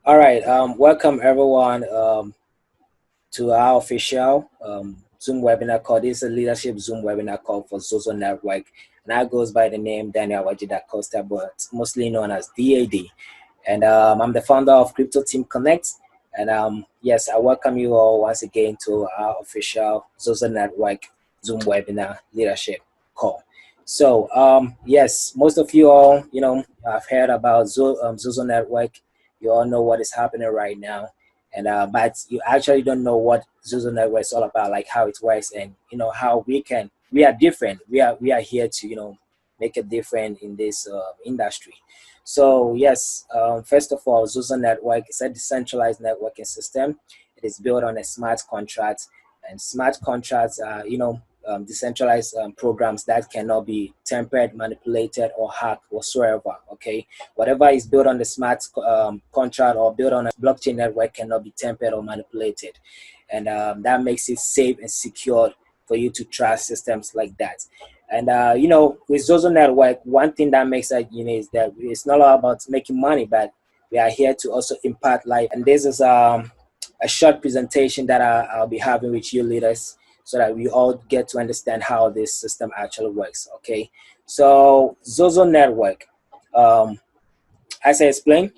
All right. Welcome everyone to our official Zoom webinar call. This is a leadership Zoom webinar call for Xoxo Network, and that goes by the name Daniel Wajida Costa, but mostly known as DAD. And I'm the founder of Crypto Team Connect. And yes, I welcome you all once again to our official Xoxo Network Zoom webinar leadership call. So yes, most of you all, have heard about Xoxo Network. You all know what is happening right now, and but you actually don't know what Xoxo Network is all about, like how it works, and how we are different. We are here to make a difference in this industry. So yes, first of all, Xoxo Network is a decentralized networking system. It is built on a smart contract, and smart contracts are decentralized programs that cannot be tampered, manipulated, or hacked whatsoever. Okay, whatever is built on the smart contract or built on a blockchain network cannot be tampered or manipulated, and that makes it safe and secure for you to trust systems like that. And with Xoxo Network, one thing that makes it unique is that it's not all about making money, but we are here to also impact life. And this is a short presentation that I'll be having with you leaders, so that we all get to understand how this system actually works. Okay, so Xoxo Network, um, as I explained,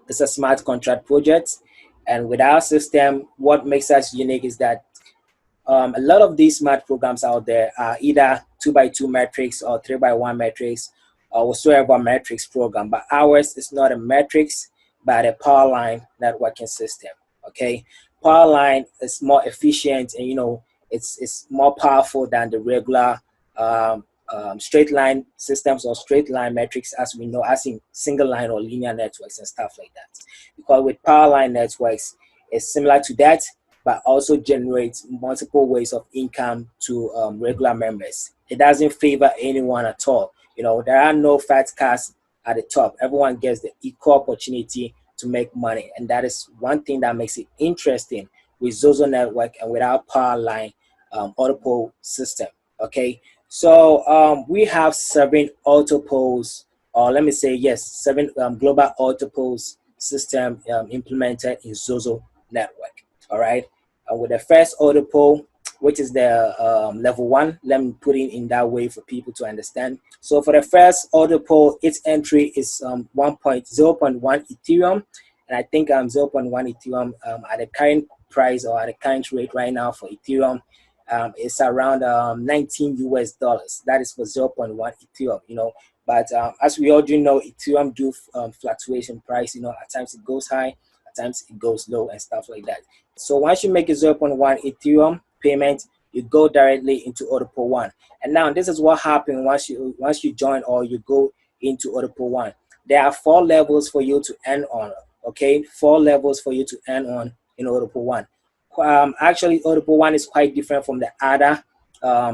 it's a smart contract project, and with our system, what makes us unique is that a lot of these smart programs out there are either 2x2 metrics or 3x1 metrics or whatsoever metrics program, but ours is not a metrics but a power line networking system. Okay, power line is more efficient, and it's more powerful than the regular straight line systems or straight line metrics, as we know, as in single line or linear networks and stuff like that. Because with power line networks, it's similar to that, but also generates multiple ways of income to regular members. It doesn't favor anyone at all. There are no fat cats at the top. Everyone gets the equal opportunity to make money, and that is one thing that makes it interesting with Xoxo Network and with our power line auto system. Okay, so we have 7 auto or let me say yes, 7 global auto system implemented in Xoxo Network. All right, with the first auto, which is the level 1. Let me put it in that way for people to understand. So for the first auto, its entry is 1.0.1 Ethereum, and I think zero point 0.1 Ethereum at the current price or at the current rate right now for Ethereum, it's around 19 US dollars. That is for zero point 0.1 Ethereum. But as we all do know, Ethereum do fluctuation price. At times it goes high, at times it goes low, and stuff like that. So once you make a zero point 0.1 Ethereum payment, you go directly into Autopool 1. And now this is what happens once you join or you go into Autopool 1. There are 4 levels for you to earn on. Okay, 4 levels for you to earn on in Autopool 1. Actually, Autopool 1 is quite different from the other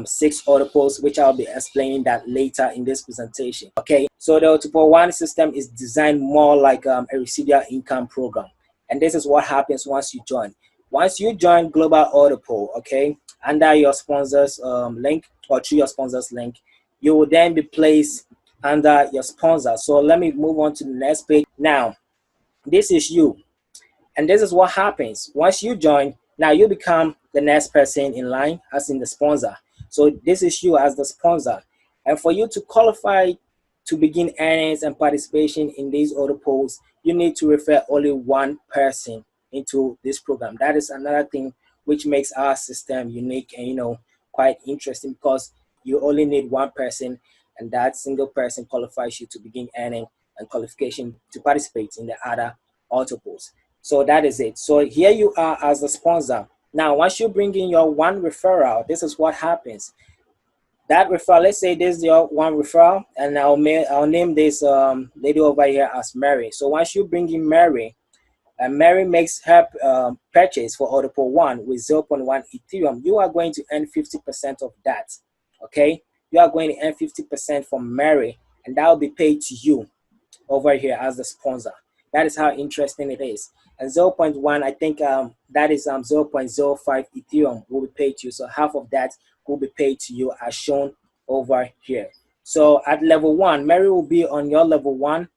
6 Autopools, which I'll be explaining that later in this presentation. Okay, so the Autopool 1 system is designed more like a residual income program. And this is what happens once you join. Once you join Global Autopool, okay, under your sponsors link or through your sponsors link, you will then be placed under your sponsor. So let me move on to the next page. Now, this is you. And this is what happens. Once you join, now you become the next person in line, as in the sponsor. So this is you as the sponsor. And for you to qualify to begin earnings and participation in these auto polls, you need to refer only one person into this program. That is another thing which makes our system unique and quite interesting, because you only need one person, and that single person qualifies you to begin earning and qualification to participate in the other auto polls. So that is it. So here you are as the sponsor. Now, once you bring in your one referral, this is what happens. That referral, let's say this is your one referral, and I'll name this lady over here as Mary. So once you bring in Mary, and Mary makes her purchase for Autopool 1 with 0.1 Ethereum, you are going to earn 50% of that. Okay, you are going to earn 50% from Mary, and that will be paid to you over here as the sponsor. That is how interesting it is. And 0.1, I think that is 0.05 Ethereum will be paid to you. So half of that will be paid to you as shown over here. So at level 1, Mary will be on your level 1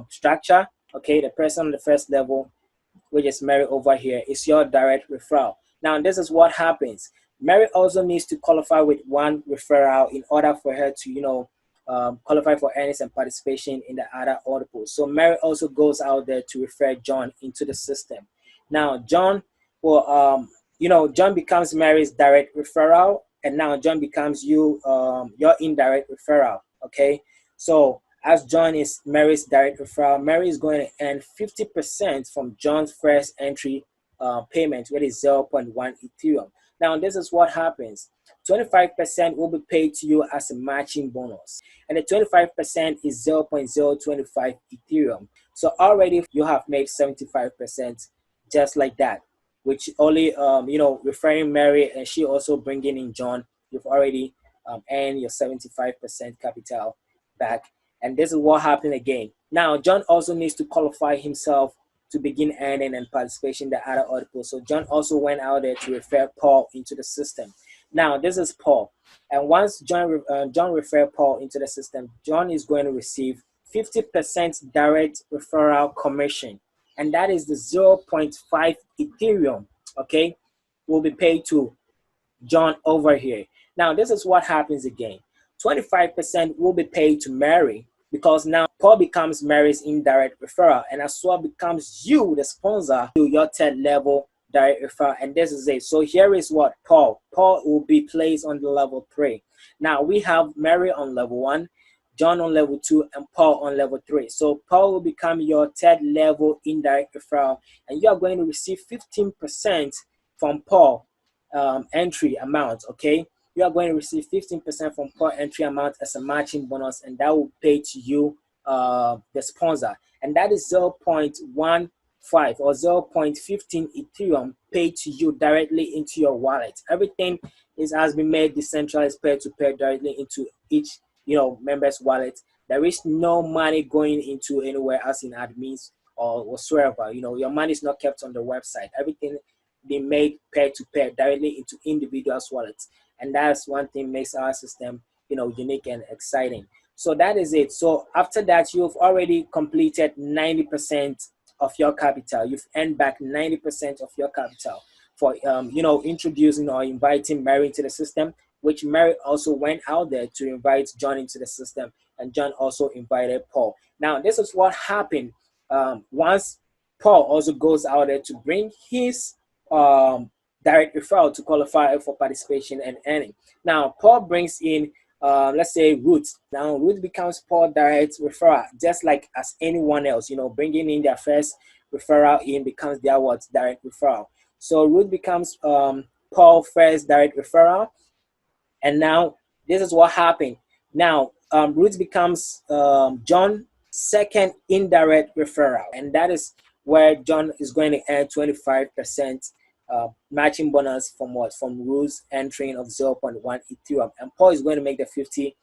structure, okay, the person on the first level, which is Mary over here, is your direct referral. Now, this is what happens. Mary also needs to qualify with one referral in order for her to, qualify for earnings and participation in the other articles. So Mary also goes out there to refer John into the system. Now, John will, John becomes Mary's direct referral, and now John becomes your indirect referral. Okay, so as John is Mary's direct referral, Mary is going to earn 50% from John's first entry payment, which is zero point 0.1 Ethereum. Now, this is what happens. 25% will be paid to you as a matching bonus, and the 25% is 0.025 Ethereum. So already you have made 75% just like that, which only, referring Mary and she also bringing in John, you've already earned your 75% capital back. And this is what happened again. Now, John also needs to qualify himself to begin earning and participation in the other articles. So John also went out there to refer Paul into the system. Now, this is Paul. And once John referred Paul into the system, John is going to receive 50% direct referral commission. And that is the 0.5 Ethereum, okay, will be paid to John over here. Now, this is what happens again. 25% will be paid to Mary, because now Paul becomes Mary's indirect referral, and as well becomes you, the sponsor, to your third level direct referral. And this is it. So here is what Paul will be placed on the level 3. Now we have Mary on level 1, John on level 2, and Paul on level 3. So Paul will become your third level indirect referral, and you are going to receive 15% from Paul entry amount. Okay, you are going to receive 15% from Paul entry amount as a matching bonus, and that will pay to you, the sponsor, and that is 0.15 or 0.15 Ethereum paid to you directly into your wallet. Everything has been made decentralized, peer-to-peer, directly into each member's wallet. There is no money going into anywhere else in admins or whatsoever. Your money is not kept on the website. Everything being made peer-to-peer directly into individuals' wallets, and that's one thing makes our system unique and exciting. So that is it. So after that, you've already completed 90% of your capital. You've earned back 90% of your capital for introducing or inviting Mary into the system, which Mary also went out there to invite John into the system, and John also invited Paul. Now, this is what happened once Paul also goes out there to bring his direct referral to qualify for participation and earning. Now, Paul brings in, let's say, Ruth. Now, Ruth becomes Paul direct referral, just like as anyone else, bringing in their first referral in becomes their direct referral. So Ruth becomes Paul first direct referral, and now this is what happened. Now, Ruth becomes John second indirect referral, and that is where John is going to earn 25% matching bonus from what? From Ruth's entering of 0.1 Ethereum, and Paul is going to make the 50%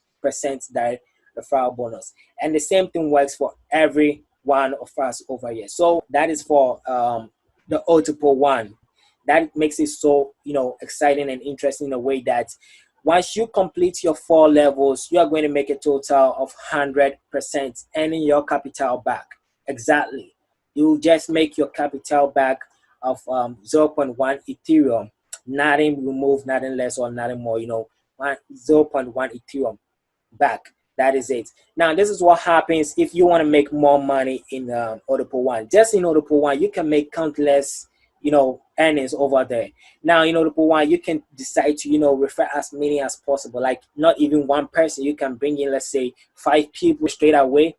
direct referral bonus. And the same thing works for every one of us over here. So that is for the Audible one. That makes it so exciting and interesting in a way that once you complete your 4 levels, you are going to make a total of 100%, earning your capital back. Exactly. You just make your capital back of 0.1 Ethereum, nothing removed, nothing less or nothing more, 0.1 Ethereum back. That is it. Now, this is what happens if you want to make more money in Audible One. Just in Audible One, you can make countless earnings over there. Now, in Audible One, you can decide to refer as many as possible, like not even one person. You can bring in, let's say, 5 people straight away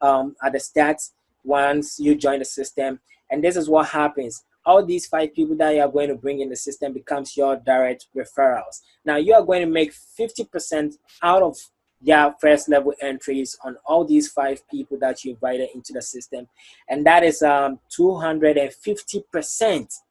at the stats once you join the system. And this is what happens. All these 5 people that you are going to bring in the system becomes your direct referrals. Now, you are going to make 50% out of their first level entries on all these 5 people that you invited into the system, and that is 250%.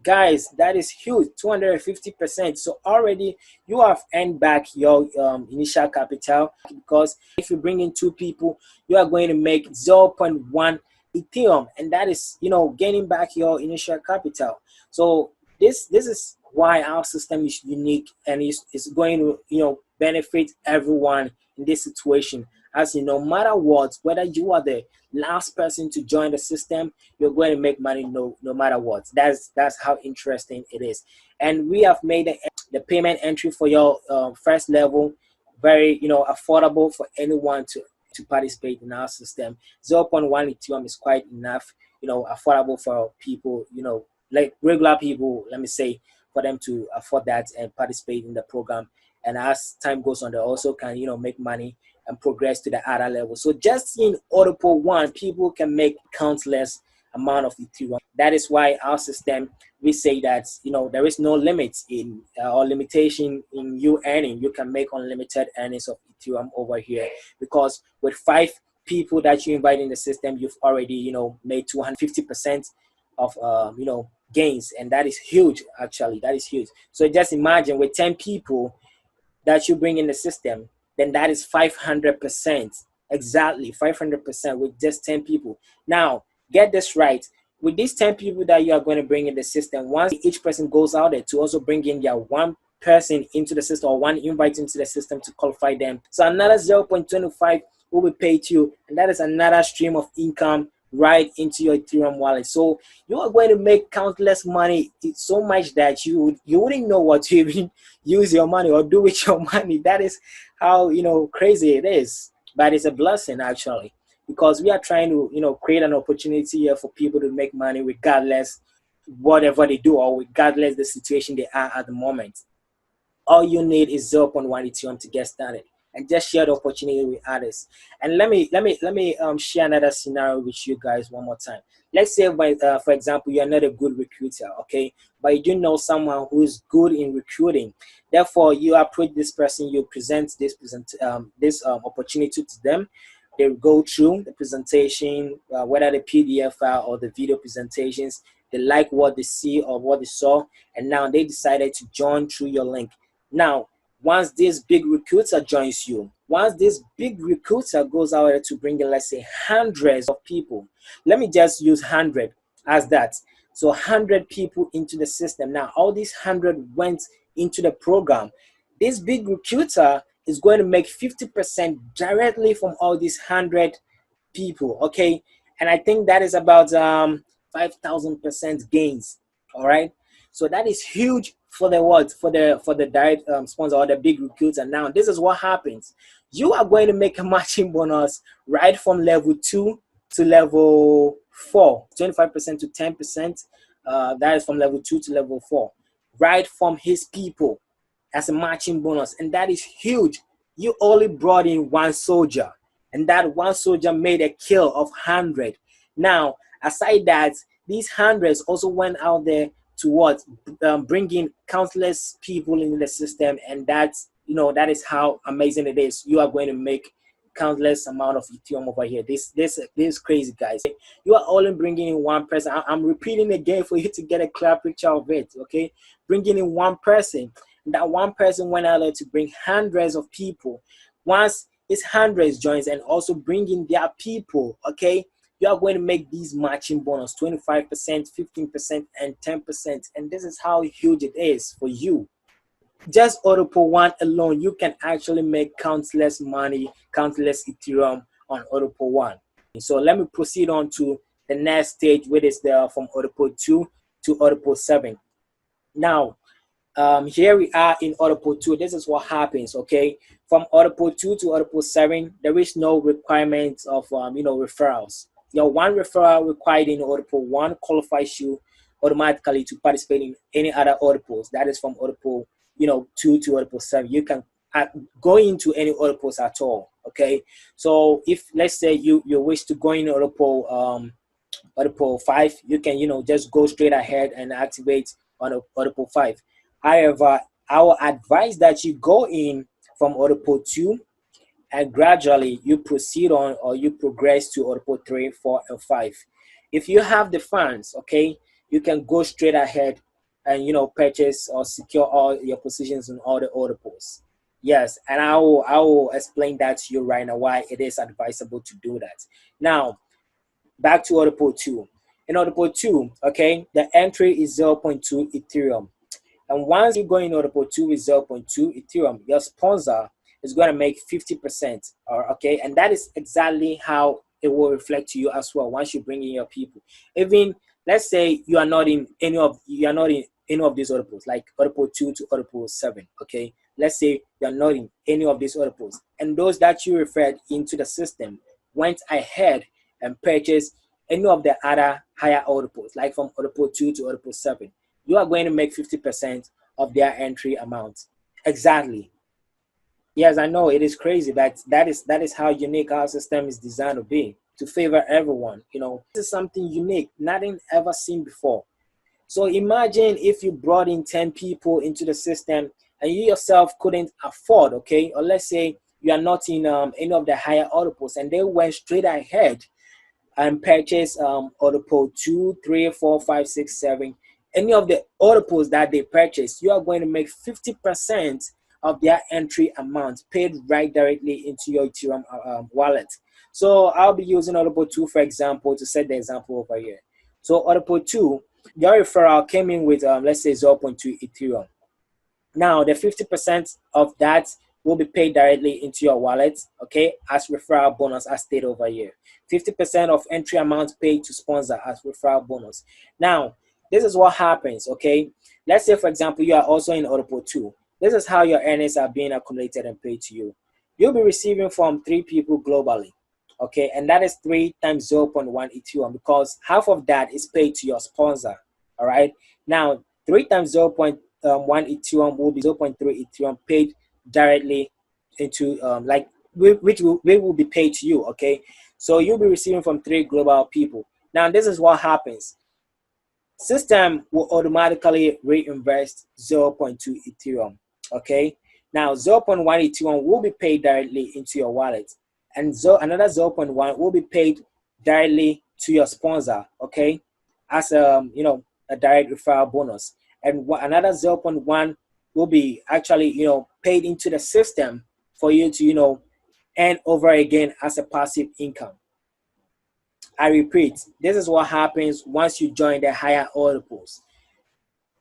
Guys, that is huge. 250%. So already you have earned back your initial capital, because if you bring in 2 people, you are going to make 0.1 Ethereum, and that is gaining back your initial capital. So this is why our system is unique, and is going to benefit everyone in this situation. as in no matter what, whether you are the last person to join the system, you're going to make money no matter what. That's how interesting it is. And we have made the payment entry for your first level very affordable for anyone to participate in our system. Zero point 0.1 Ethereum is quite enough, affordable for people, like regular people, let me say, for them to afford that and participate in the program. And as time goes on, they also can, make money and progress to the other level. So just in Audible one, people can make countless amount of Ethereum. That is why our system, we say that there is no limit in or limitation in you earning. You can make unlimited earnings of Ethereum over here, because with 5 people that you invite in the system, you've already made 250% of gains, and that is huge. Actually, that is huge. So just imagine with 10 people that you bring in the system, then that is 500%. Exactly 500% with just 10 people. Now, get this right. With these 10 people that you are going to bring in the system, once each person goes out there to also bring in their one person into the system or one invite into the system to qualify them. So another 0.25 will be paid to you, and that is another stream of income right into your Ethereum wallet. So you are going to make countless money. It's so much that you wouldn't know what to even use your money or do with your money. That is how crazy it is. But it's a blessing actually, because we are trying to create an opportunity here for people to make money regardless whatever they do or regardless the situation they are at the moment. All you need is zero point 0.1 Ethereum to get started, and just share the opportunity with others. And let me share another scenario with you guys one more time. Let's say, for example, you're not a good recruiter, okay, but you do know someone who is good in recruiting. Therefore, you approach this person, you present this opportunity to them. They go through the presentation, whether the PDF file or the video presentations. They like what they see or what they saw, and now they decided to join through your link. Now, once this big recruiter joins you, once this big recruiter goes out there to bring in, let's say, hundreds of people, let me just use 100 as that. So 100 people into the system. Now, all these 100 went into the program. This big recruiter is going to make 50% directly from all these 100 people, okay? And I think that is about 5,000% gains, all right? So that is huge for the what? For the direct sponsor or the big recruiter. Now, this is what happens. You are going to make a matching bonus right from level 2 to level 4, 25% to 10%. That is from level 2 to level 4, right from his people as a matching bonus. And that is huge. You only brought in one soldier, and that one soldier made a kill of 100. Now, aside that, these hundreds also went out there to what? Bringing countless people in the system, and that is how amazing it is. You are going to make countless amount of Ethereum over here. This is crazy, guys. You are only bringing in one person. I'm repeating again for you to get a clear picture of it, okay? Bringing in one person. That one person went out there to bring hundreds of people. Once his hundreds joins and also bringing their people, okay, you are going to make these matching bonus 25%, 15%, and 10%. And this is how huge it is for you. Just Autopool one alone, you can actually make countless money, countless Ethereum on Autopool one. So let me proceed on to the next stage, which is from Autopool 2 to Autopool 7. Now, here we are in Audible 2. This is what happens, okay? From Audible 2 to Audible 7, there is no requirement of, referrals. Your one referral required in Audible 1 qualifies you automatically to participate in any other Audibles. That is from Audible, 2 to Audible 7. You can go into any Audibles at all, okay? So if, let's say, you wish to go in Audible 5, you can, just go straight ahead and activate on Audible 5. However, I will advise that you go in from Audible 2 and gradually you proceed on or you progress to Audible 3, 4, and 5. If you have the funds, okay, you can go straight ahead and purchase or secure all your positions in all the Audibles. Yes, and I will explain that to you right now why it is advisable to do that. Now, back to Audible 2. In Audible 2, okay, the entry is 0.2 Ethereum. And once you go in Audible 2 with 0.2 Ethereum, your sponsor is going to make 50%. Or okay, and that is exactly how it will reflect to you as well once you bring in your people. Even let's say you are not in any of these other pools, like other pool 2 to other pool 7. Okay, let's say you are not in any of these other pools, and those that you referred into the system went ahead and purchased any of the other higher order pools, like from order pool 2 to order pool 7, you are going to make 50% of their entry amount. Exactly. Yes, I know it is crazy, but that is how unique our system is designed to be, to favor everyone. This is something unique, nothing ever seen before. So imagine if you brought in 10 people into the system and you yourself couldn't afford, okay, or let's say you are not in any of the higher order pools, and they went straight ahead and purchase order pool 2, 3, 4, 5, 6, 7, any of the order pools that they purchase, you are going to make 50% of their entry amount paid right directly into your Ethereum wallet. So I'll be using order pool 2 for example to set the example over here. So order pool 2, your referral came in with let's say zero point 0.2 Ethereum. Now, the 50% of that will be paid directly into your wallet, okay, as referral bonus as stated over here. 50% of entry amount paid to sponsor as referral bonus. Now, this is what happens, okay? Let's say, for example, you are also in order pool 2. This is how your earnings are being accumulated and paid to you. You'll be receiving from 3 people globally, okay? And that is 3 times 0.1 Ethereum, because half of that is paid to your sponsor, all right? Now, 3 times 0.1 Ethereum will be 0.3 Ethereum paid directly into which will be paid to you, okay? So you'll be receiving from 3 global people. Now, this is what happens. System will automatically reinvest 0.2 Ethereum, okay? Now, 0.1 Ethereum will be paid directly into your wallet, and another 0.1 will be paid directly to your sponsor, okay, as a direct referral bonus, and another 0.1 will be actually paid into the system for you to earn over again as a passive income. I repeat, this is what happens once you join the higher order pools.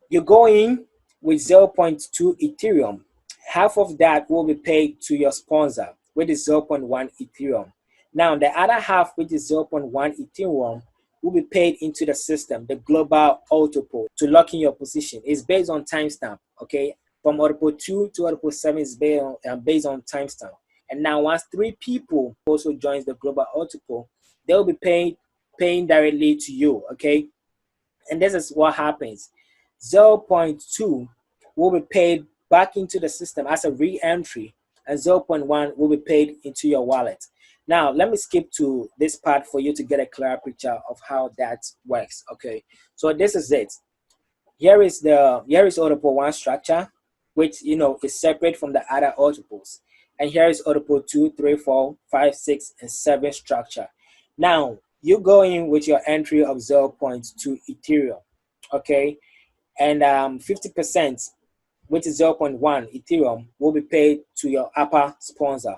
You go in with zero point 0.2 Ethereum. Half of that will be paid to your sponsor, which is 0.1 Ethereum. Now, the other half, which is 0.1 Ethereum, will be paid into the system, the global auto pool, to lock in your position. It's based on timestamp, okay? From order pool 2 to order pool 7 is based on timestamp. And now, once 3 people also joins the global auto pool, they will be paying directly to you, okay? And this is what happens. 0.2 will be paid back into the system as a re-entry, and 0.1 will be paid into your wallet. Now, let me skip to this part for you to get a clear picture of how that works, okay? So this is it. Here is order pool 1 structure, which is separate from the other order pools. And here is order pool 2, 3, 4, 5, 6, and 7 structure. Now, you go in with your entry of 0.2 Ethereum, okay? And 50%, which is 0.1 Ethereum, will be paid to your upper sponsor.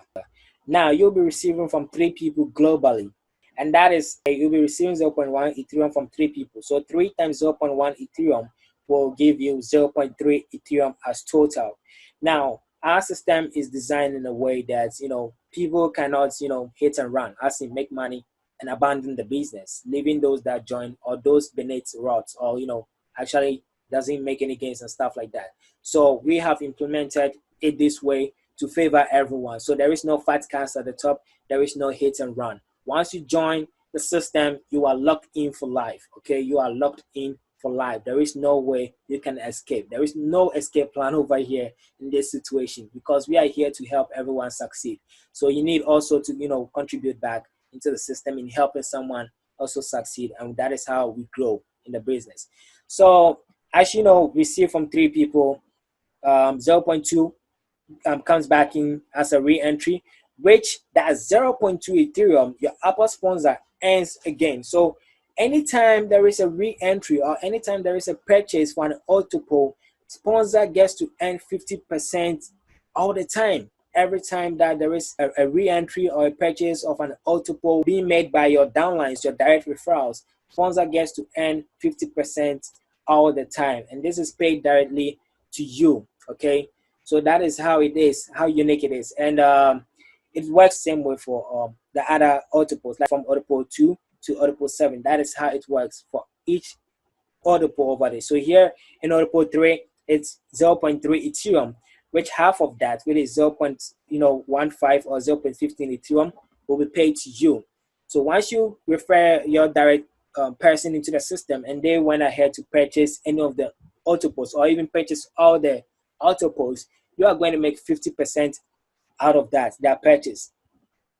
Now, you'll be receiving from 3 people globally. And that is, you'll be receiving 0.1 Ethereum from 3 people. So 3 times 0.1 Ethereum will give you 0.3 Ethereum as total. Now, our system is designed in a way that, people cannot, hit and run, as in make money and abandon the business, leaving those that join or those beneath routes, or, actually doesn't make any gains and stuff like that. So we have implemented it this way to favor everyone. So there is no fat cast at the top. There is no hit and run. Once you join the system, you are locked in for life. Okay, you are locked in for life. There is no way you can escape. There is no escape plan over here in this situation, because we are here to help everyone succeed. So you need also to contribute back into the system in helping someone also succeed, and that is how we grow in the business. So as we see from 3 people, 0.2 comes back in as a re-entry, which that 0.2 Ethereum, your upper sponsor earns again. So anytime there is a re-entry or anytime there is a purchase for an auto pool, sponsor gets to earn 50% all the time. Every time that there is a re-entry or a purchase of an auto pool being made by your downlines, your direct referrals, sponsor gets to earn 50% all the time. And this is paid directly to you, okay? So that is how it is, how unique it is. And it works same way for the other autopods, like from autopod 2 to autopod 7. That is how it works for each autopod over there. So here in autopod 3, it's zero point 0.3 Ethereum, which half of that, really 0.15 or 0.15 Ethereum, will be paid to you. So once you refer your direct person into the system and they went ahead to purchase any of the autopods or even purchase all the autopods, you are going to make 50% out of that purchase.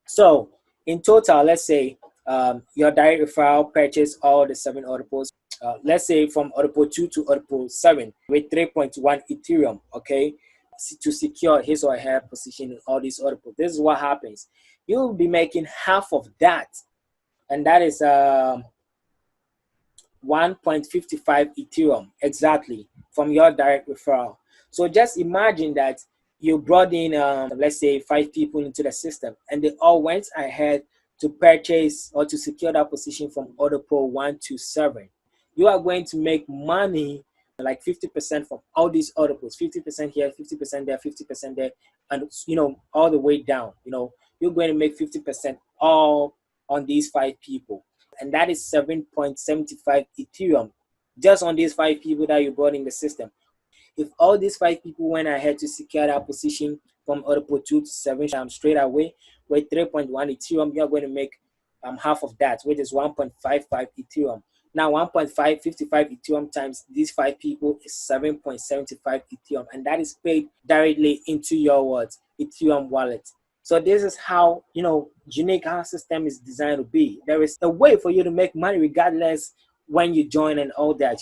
So in total, let's say your direct referral purchase all the 7 autopods. Let's say from autopod 2 to autopod 7 with 3.1 Ethereum, okay, to secure his or her position in all these autopods. This is what happens. You'll be making half of that, and that is 1.55 Ethereum exactly from your direct referral. So just imagine that you brought in, let's say, 5 people into the system, and they all went ahead to purchase or to secure that position from order pool 1 to 7. You are going to make money like 50% from all these order pools, 50% here, 50% there, 50% there, and all the way down. You're going to make 50% all on these 5 people, and that is 7.75 Ethereum just on these 5 people that you brought in the system. If all these 5 people went ahead to secure that position from autopod 2 to 7 straight away with 3.1 Ethereum, you're going to make half of that, which is 1.55 Ethereum. Now 1.555 Ethereum times these 5 people is 7.75 Ethereum, and that is paid directly into your Ethereum wallet. So this is how unique our system is designed to be. There is a way for you to make money regardless when you join and all that.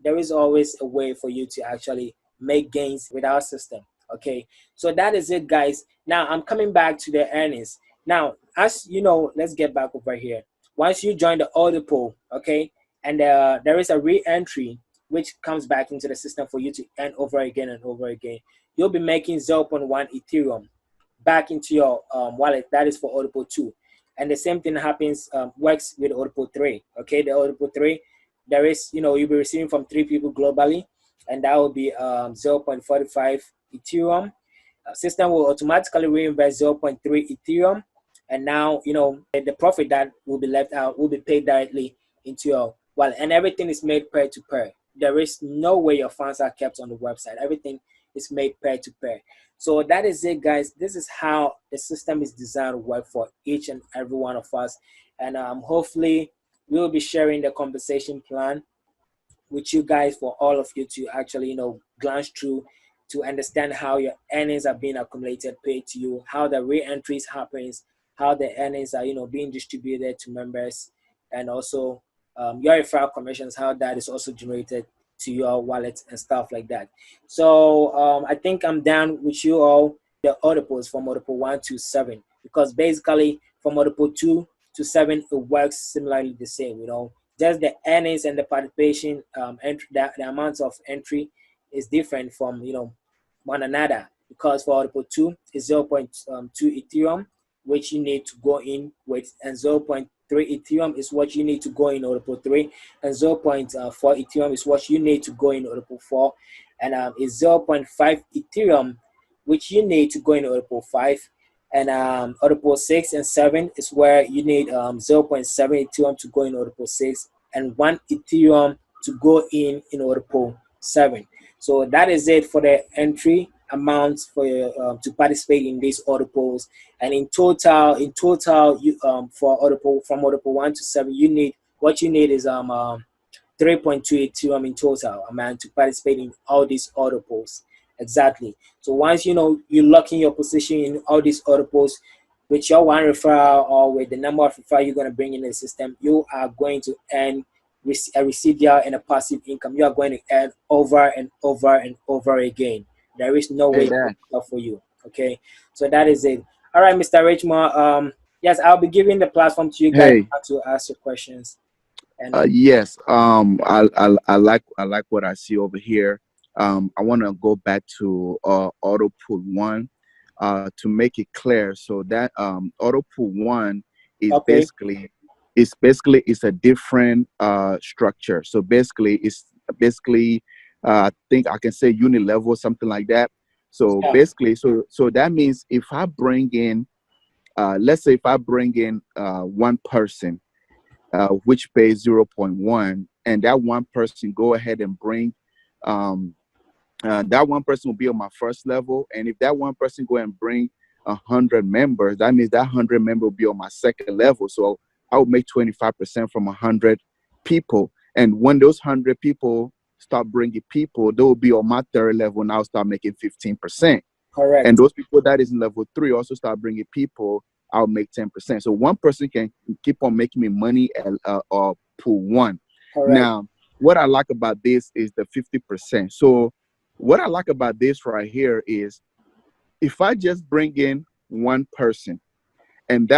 There is always a way for you to actually make gains with our system. Okay, so that is it, guys. Now I'm coming back to the earnings. Now, as you know, let's get back over here. Once you join the order pool, okay, and there is a re-entry which comes back into the system for you to earn over again and over again. You'll be making 0.1 Ethereum back into your wallet. That is for Audible 2. And the same thing happens, works with Audible 3. Okay, the Audible 3, there is, you'll be receiving from 3 people globally, and that will be 0.45 Ethereum. System will automatically reinvest 0.3 Ethereum, and now the profit that will be left out will be paid directly into your wallet, and everything is made peer to peer. There is no way your funds are kept on the website. Everything is made peer to peer. So that is it, guys. This is how the system is designed to work for each and every one of us, and hopefully we will be sharing the compensation plan with you guys for all of you to actually glance through to understand how your earnings are being accumulated, paid to you, how the re-entries happens, how the earnings are being distributed to members, and also your referral commissions, how that is also generated to your wallet and stuff like that. So I think I'm done with you all the audibles from multiple 1 to 7, because basically from multiple 2 to 7 it works similarly the same. Just the earnings and the participation entry, the amounts of entry is different from one another, because for Audible 2 is 0.2 Ethereum, which you need to go in with, and 0.3 Ethereum is what you need to go in Audible 3, and 0.4 Ethereum is what you need to go in Audible 4, and is 0.5 Ethereum which you need to go in Audible 5, and Audible 6 and 7 is where you need 0.7 Ethereum to go in Audible 6, and 1 Ethereum to go in Audible 7. So that is it for the entry amounts for to participate in these audiples. And in total, you for audible from audible 1 to 7, you need what you need is 3.2 Ethereum in total amount to participate in all these audiples. Exactly. So once you lock in your position in all these audiples with your 1 referral or with the number of referral you're going to bring in the system, you are going to earn a residual and a passive income. You are going to earn over and over and over again. There is no way for you. Okay, so that is it. All right, Mr. Richmond. Yes, I'll be giving the platform to you guys Hey, to ask your questions. And yes. I like what I see over here. I want to go back to auto pool one, to make it clear. So that auto pool one is okay, basically it's a different structure. So basically it's basically I think I can say unit level, something like that. So Yeah, basically, so that means if I bring in, let's say if I bring in one person, which pays 0.1, and that one person go ahead and bring, um, that one person will be on my first level, and if that one person go and bring 100 members, that means that 100 member will be on my second level. So I would make 25% from 100 people, and when those 100 people start bringing people, they will be on my third level, and I'll start making 15%. And correct, those people that is in level 3 also start bringing people, I'll make 10%. So one person can keep on making me money at pool one. correct, Now, what I like about this is the 50%. So what I like about this right here is if I just bring in one person, and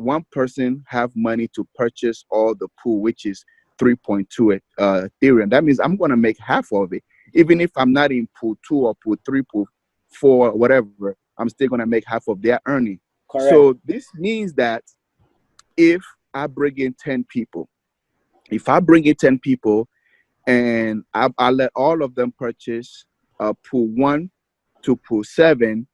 one person have money to purchase all the pool, which is 3.2 Ethereum. That means I'm gonna make half of it, even if I'm not in pool 2 or pool 3, pool 4, whatever. I'm still gonna make half of their earning. correct. So this means that if I bring in 10 people, if I bring in 10 people and I let all of them purchase pool 1 to pool 7,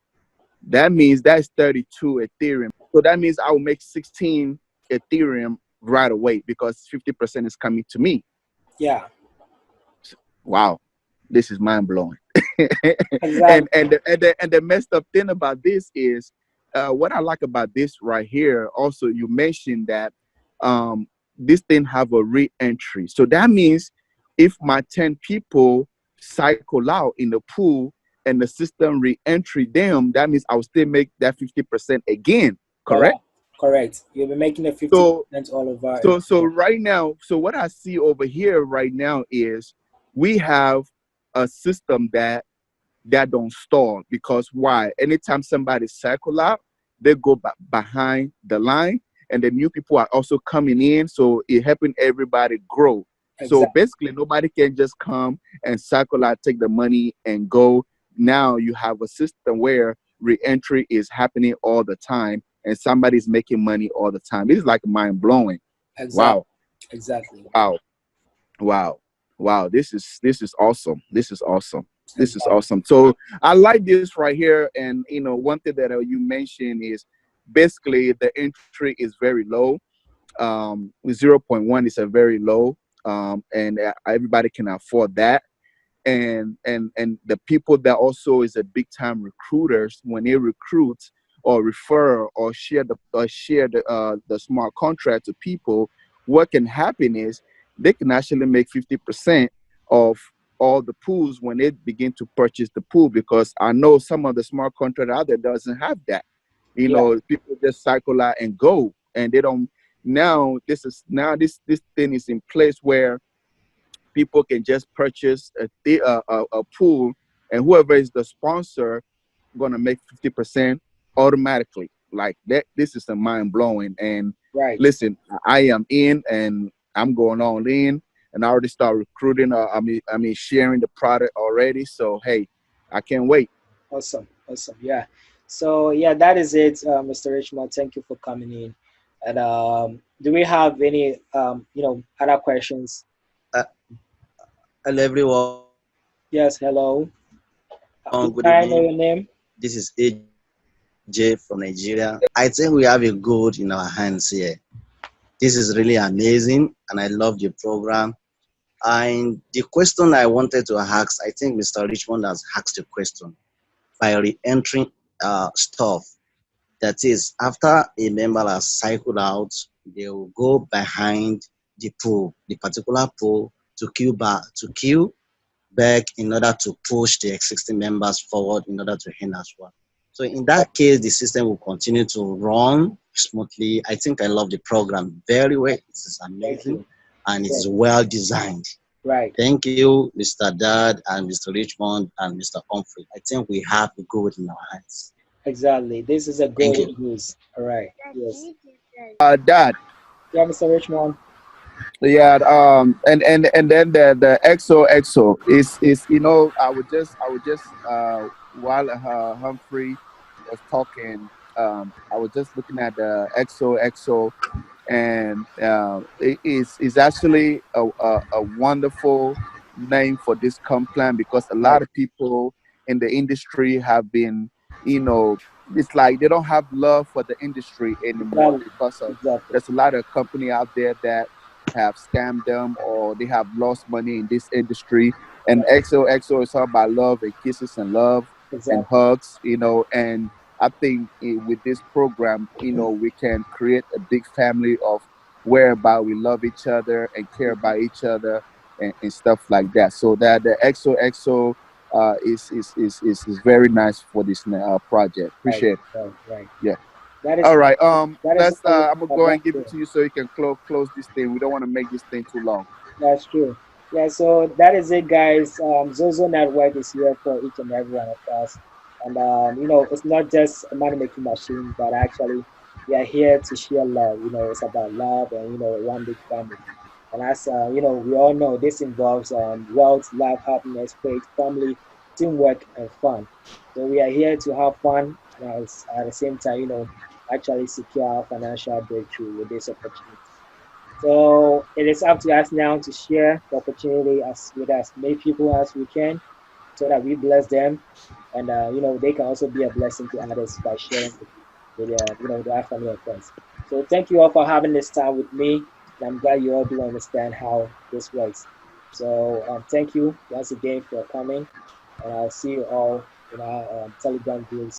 that means that's 32 Ethereum. So that means I will make 16 Ethereum right away because 50% is coming to me. Yeah, Wow, this is mind blowing. and exactly. the messed up thing about this is what I like about this right here. Also, you mentioned that um, this thing have a re-entry. So that means if my 10 people cycle out in the pool and the system re-entry them, that means I'll still make that 50% again. Correct? Correct, correct. You'll be making a So 50% all over so again. right now, so what I see over here right now is we have a system that don't stall because why? Anytime somebody cycle out, they go behind the line, and the new people are also coming in, so it helping everybody grow. So Exactly, basically, nobody can just come and cycle out, take the money, and go. Now you have a system where re-entry is happening all the time, and somebody's making money all the time. It's like mind blowing. exactly, Wow, exactly, wow, wow, wow. This is awesome. This is awesome. This is exactly. awesome. So I like this right here. And one thing that you mentioned is basically the entry is very low. 0.1 is a very low, and everybody can afford that. And the people that also is a big time recruiters, when they recruit or refer or share the smart contract to people, what can happen is they can actually make 50% of all the pools when they begin to purchase the pool, because I know some of the smart contract out there doesn't have that. Yeah, People just cycle out and go, and they don't. Now this thing is in place where people can just purchase a pool, and whoever is the sponsor gonna make 50% automatically. Like that, this is a mind blowing. And right. listen, I am in, and I'm going all in, and I already start recruiting. I mean, sharing the product already. So hey, I can't wait. Awesome, awesome. Yeah. So yeah, that is it, Mr. Richmond. Thank you for coming in. And do we have any other questions? Uh, Hello everyone, good evening. Yes. Hello. Please, This can is I know your name? AJ from Nigeria. I think we have a good in our hands here. This is really amazing, and I love the program. And the question I wanted to ask, I think Mr. Richmond has asked the question by re-entering stuff. That is, after a member has cycled out, they will go behind the pool, the particular pool, to queue back in order to push the existing members forward in order to end as well. So in that case, the system will continue to run smoothly. I think I love the program very well. It is Thank amazing you. and it Yeah. is well designed. Right. Thank you, Mr. Dad and Mr. Richmond and Mr. Humphrey. I think we have the good in our hands. Exactly. This is a Thank golden you. goose. All right. Yes. Dad. Yeah, Mr. Richmond. Yeah, and then the XO is I would just while Humphrey was talking, I was just looking at the XO, and it is actually a wonderful name for this complaint, because a Right. lot of people in the industry have been, it's like they don't have love for the industry anymore Exactly. because of Exactly. there's a lot of company out there that have scammed them or they have lost money in this industry. And Right. XOXO is all about love and kisses and love and Exactly. hugs, and I think with this program, we can create a big family of whereby we love each other and care about each other and stuff like that. So that the XOXO is very nice for this project. Right. Appreciate it. Right. Right. Yeah. That is All right. that is Let's. always I'm gonna a go and blessing. give it to you so you can close this thing. We don't want to make this thing too long. That's true. Yeah, so that is it, guys. Zozo Network is here for each and every one of us. And, it's not just a money making machine, but actually, we are here to share love. It's about love and, one big family. And as, we all know, this involves wealth, love, happiness, faith, family, teamwork, and fun. So we are here to have fun and at the same time, actually secure our financial breakthrough with this opportunity. So it is up to us now to share the opportunity with as many people as we can, so that we bless them, and they can also be a blessing to others by sharing with their family and friends. So thank you all for having this time with me, and I'm glad you all do understand how this works. So thank you once again for coming, and I'll see you all in our Telegram groups